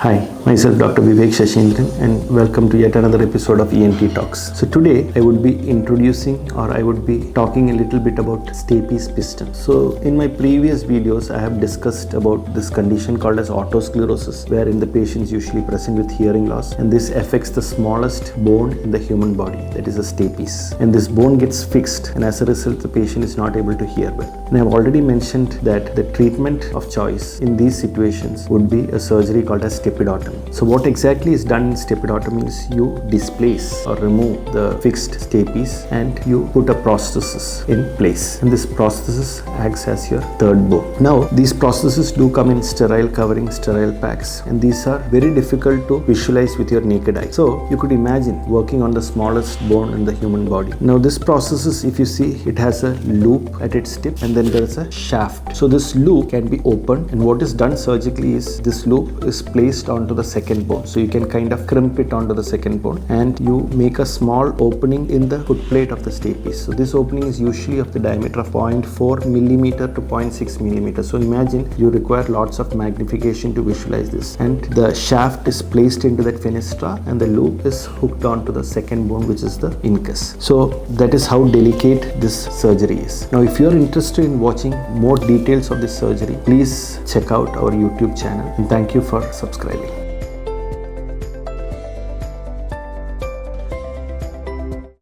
Hi, myself Dr. Vivek Sasindran and welcome to yet another episode of ENT Talks. So today I would be talking a little bit about Stapes Piston. So in my previous videos I have discussed about this condition called as otosclerosis, wherein the patients usually present with hearing loss, and this affects the smallest bone in the human body, that is a stapes. And this bone gets fixed, and as a result the patient is not able to hear well. And I have already mentioned that the treatment of choice in these situations would be a surgery called as stapedotomy. So what exactly is done in stapedotomy is you displace or remove the fixed stapes and you put a prosthesis in place, and this prosthesis acts as your third bone. Now these prostheses do come in sterile covering, sterile packs, and these are very difficult to visualize with your naked eye. So you could imagine working on the smallest bone in the human body. Now this prosthesis, if you see, it has a loop at its tip and then there is a shaft. So this loop can be opened, and what is done surgically is this loop is placed onto the second bone. So you can kind of crimp it onto the second bone and you make a small opening in the foot plate of the stapes. So this opening is usually of the diameter of 0.4 millimeter to 0.6 millimeter. So imagine you require lots of magnification to visualize this, and the shaft is placed into that fenestra and the loop is hooked onto the second bone, which is the incus. So that is how delicate this surgery is. Now if you are interested in watching more details of this surgery, please check out our YouTube channel, and thank you for subscribing.